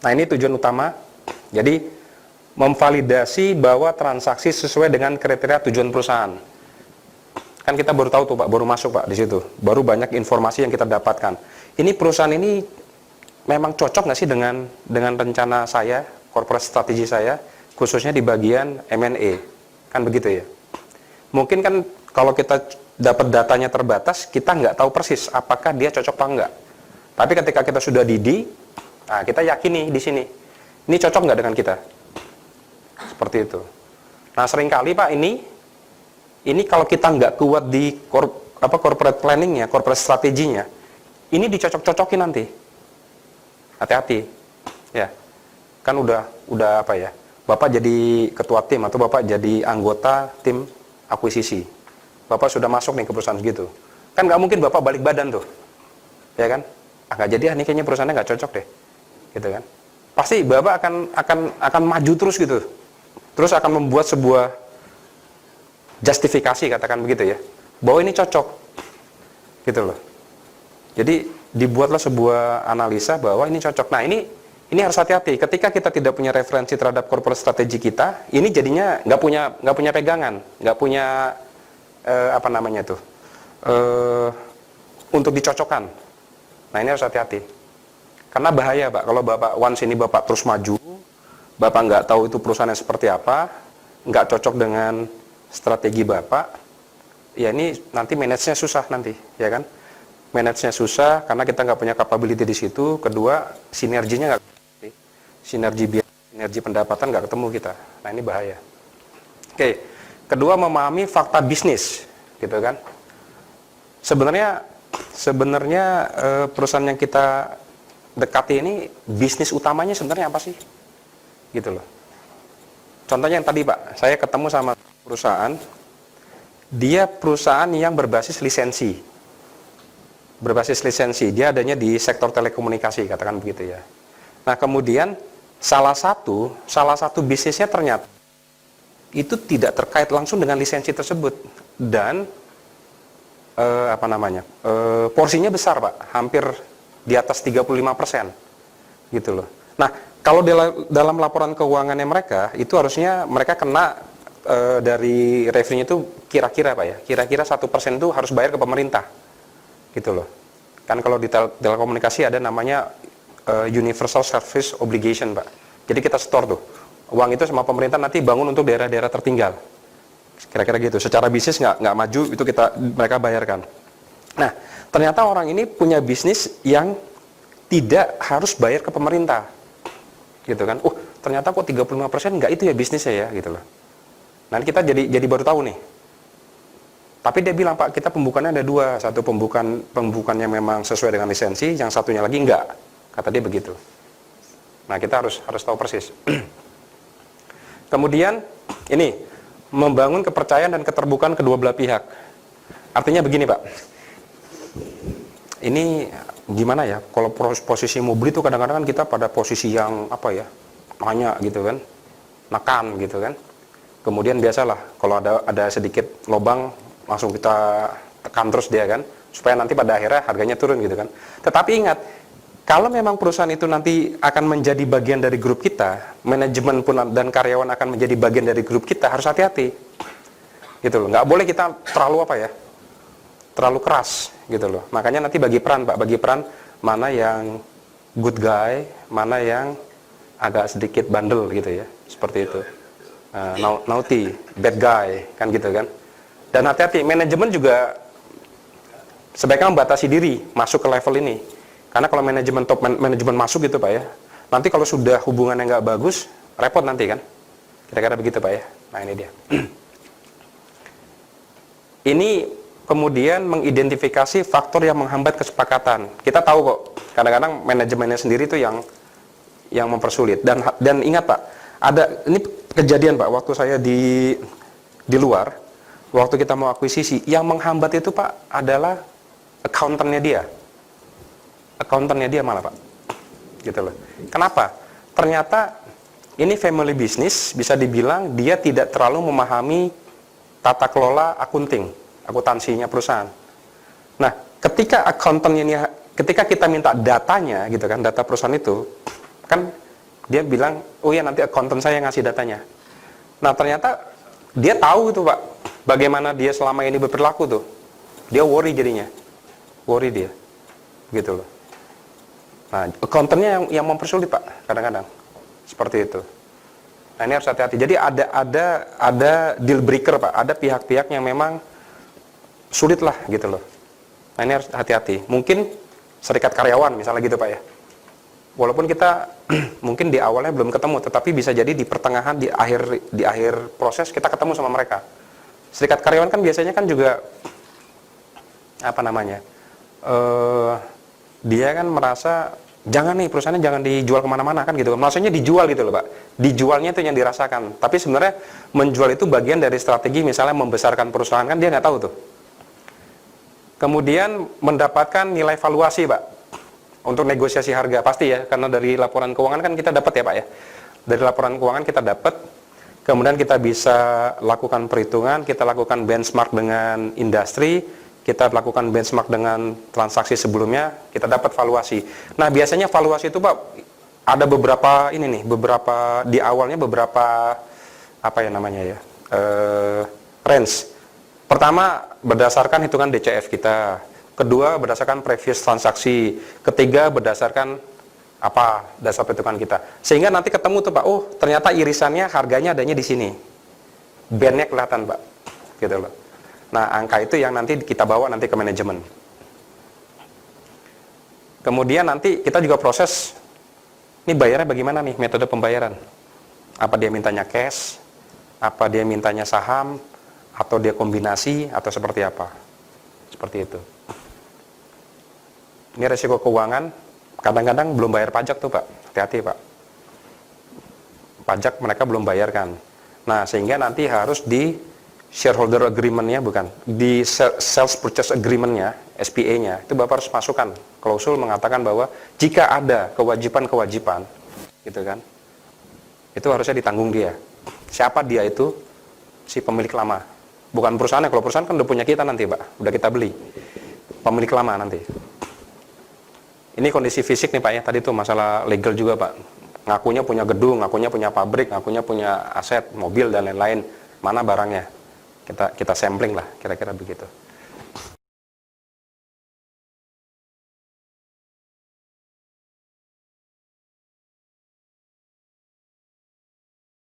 Nah, ini tujuan utama. Jadi, memvalidasi bahwa transaksi sesuai dengan kriteria tujuan perusahaan. Kan kita baru tahu tuh Pak, baru masuk Pak di situ. Baru banyak informasi yang kita dapatkan. Ini perusahaan ini memang cocok nggak sih dengan rencana saya, corporate strategi saya, khususnya di bagian M&A. Kan begitu ya. Mungkin kan kalau kita dapat datanya terbatas, kita nggak tahu persis apakah dia cocok apa enggak. Tapi ketika kita sudah didi, nah kita yakini di sini, ini cocok nggak dengan kita? Seperti itu. Nah seringkali Pak ini kalau kita nggak kuat di corporate planningnya, corporate strateginya, ini dicocok-cocokin nanti. Hati-hati, ya. Kan udah apa ya? Bapak jadi ketua tim atau Bapak jadi anggota tim akuisisi. Bapak sudah masuk nih ke perusahaan segitu. Kan nggak mungkin Bapak balik badan tuh, ya kan? Nggak jadi, ini kayaknya perusahaannya nggak cocok deh, gitu kan? Pasti Bapak akan maju terus gitu, terus akan membuat sebuah justifikasi, katakan begitu ya, bahwa ini cocok, gitu loh. Jadi dibuatlah sebuah analisa bahwa ini cocok. Nah ini harus hati-hati. Ketika kita tidak punya referensi terhadap corporate strategi kita, ini jadinya nggak punya pegangan, nggak punya untuk dicocokkan. Nah ini harus hati-hati. Karena bahaya Pak, kalau Bapak once ini Bapak terus maju, Bapak nggak tahu itu perusahaannya seperti apa, nggak cocok dengan strategi Bapak, ya ini nanti manage-nya susah nanti, ya kan? Manage-nya susah karena kita nggak punya capability di situ. Kedua, sinerginya nggak, sinergi pendapatan nggak ketemu kita. Nah ini bahaya. Oke. Kedua, memahami fakta bisnis, gitu kan? Sebenarnya perusahaan yang kita dekati ini bisnis utamanya sebenarnya apa sih? Gitu loh. Contohnya yang tadi Pak, saya ketemu sama perusahaan, dia perusahaan yang berbasis lisensi. Dia adanya di sektor telekomunikasi, katakan begitu ya. Nah kemudian salah satu bisnisnya ternyata itu tidak terkait langsung dengan lisensi tersebut dan porsinya besar Pak, hampir di atas 35%, gitu loh. Nah kalau dalam laporan keuangannya mereka itu harusnya mereka kena dari revenue itu kira-kira Pak ya, kira-kira 1% itu harus bayar ke pemerintah, gitu loh. Kan kalau di telekomunikasi ada namanya Universal Service Obligation Pak. Jadi kita store tuh uang itu sama pemerintah nanti bangun untuk daerah-daerah tertinggal. Kira-kira gitu. Secara bisnis nggak maju itu mereka bayarkan. Nah, ternyata orang ini punya bisnis yang tidak harus bayar ke pemerintah. Gitu kan. Ternyata kok 35% nggak itu ya bisnisnya ya, gitu loh. Nanti kita jadi baru tahu nih. Tapi dia bilang, Pak, kita pembukaannya ada dua. Satu pembukaannya memang sesuai dengan lisensi, yang satunya lagi enggak. Kata dia begitu. Nah, kita harus tahu persis. Kemudian, ini, membangun kepercayaan dan keterbukaan kedua belah pihak. Artinya begini, Pak. Ini gimana ya, kalau posisi mobil itu kadang-kadang kan kita pada posisi yang, nanya gitu kan, nekan gitu kan. Kemudian biasalah, kalau ada sedikit lobang, langsung kita tekan terus dia kan, supaya nanti pada akhirnya harganya turun gitu kan. Tetapi ingat, kalau memang perusahaan itu nanti akan menjadi bagian dari grup kita, manajemen pun dan karyawan akan menjadi bagian dari grup kita, harus hati-hati. Gitu loh, nggak boleh kita terlalu keras gitu loh. Makanya nanti bagi peran mana yang good guy, mana yang agak sedikit bandel gitu ya, seperti itu. Naughty, bad guy, kan gitu kan. Dan hati-hati, manajemen juga sebaiknya membatasi diri masuk ke level ini. Karena kalau top manajemen masuk gitu Pak ya, nanti kalau sudah hubungannya nggak bagus, repot nanti kan. Kira-kira begitu Pak ya. Nah ini dia. Ini kemudian mengidentifikasi faktor yang menghambat kesepakatan. Kita tahu kok, kadang-kadang manajemennya sendiri itu yang mempersulit. Dan ingat Pak, ini kejadian Pak, waktu saya di luar, waktu kita mau akuisisi, yang menghambat itu Pak adalah accountant-nya dia malah Pak, gitu loh. Kenapa? Ternyata ini family business, bisa dibilang dia tidak terlalu memahami tata kelola akuntansinya perusahaan. Nah, ketika accountant-nya ketika kita minta datanya gitu kan, data perusahaan itu kan Dia bilang, oh ya nanti accountant saya yang ngasih datanya. Nah ternyata dia tahu itu Pak, bagaimana dia selama ini berperilaku tuh. Dia worry jadinya, worry dia, gitu loh. Nah accountantnya yang mempersulit Pak, kadang-kadang seperti itu. Nah ini harus hati-hati. Jadi ada deal breaker Pak, ada pihak-pihak yang memang sulit lah gitu loh. Nah ini harus hati-hati. Mungkin serikat karyawan misalnya gitu Pak ya. Walaupun kita mungkin di awalnya belum ketemu, tetapi bisa jadi di pertengahan, di akhir proses kita ketemu sama mereka. Serikat karyawan kan biasanya kan juga apa namanya? Dia kan merasa jangan nih perusahaannya jangan dijual kemana-mana kan gitu. Maksudnya dijual gitu loh Pak. Dijualnya itu yang dirasakan. Tapi sebenarnya menjual itu bagian dari strategi, misalnya membesarkan perusahaan kan dia nggak tahu tuh. Kemudian mendapatkan nilai valuasi Pak. Untuk negosiasi harga pasti ya, karena dari laporan keuangan kan kita dapat ya Pak ya. Dari laporan keuangan kita dapat, kemudian kita bisa lakukan perhitungan, kita lakukan benchmark dengan industri, kita lakukan benchmark dengan transaksi sebelumnya, kita dapat valuasi. Nah biasanya valuasi itu Pak ada beberapa ini nih, beberapa di awalnya beberapa apa ya namanya ya, range. Pertama berdasarkan hitungan DCF kita. Kedua berdasarkan previous transaksi, ketiga berdasarkan apa dasar perhitungan kita, sehingga nanti ketemu tuh Pak, oh ternyata irisannya harganya adanya di sini, bandnya kelihatan Pak, gitu loh. Nah angka itu yang nanti kita bawa nanti ke manajemen. Kemudian nanti kita juga proses, ini bayarnya bagaimana nih metode pembayaran? Apa dia mintanya cash, apa dia mintanya saham, atau dia kombinasi, atau seperti apa? Seperti itu. Ini resiko keuangan, kadang-kadang belum bayar pajak tuh Pak, hati-hati Pak. Pajak mereka belum bayarkan. Nah, sehingga nanti harus di shareholder agreement-nya, bukan, di sales purchase agreement-nya, SPA-nya, itu Bapak harus masukkan klausul mengatakan bahwa jika ada kewajiban-kewajiban, gitu kan, itu harusnya ditanggung dia. Siapa dia itu? Si pemilik lama. Bukan perusahaannya, kalau perusahaan kan udah punya kita nanti Pak, udah kita beli. Pemilik lama nanti. Ini kondisi fisik nih Pak ya, tadi tuh masalah legal juga Pak. Ngakunya punya gedung, ngakunya punya pabrik, ngakunya punya aset, mobil dan lain-lain. Mana barangnya? Kita sampling lah, kira-kira begitu.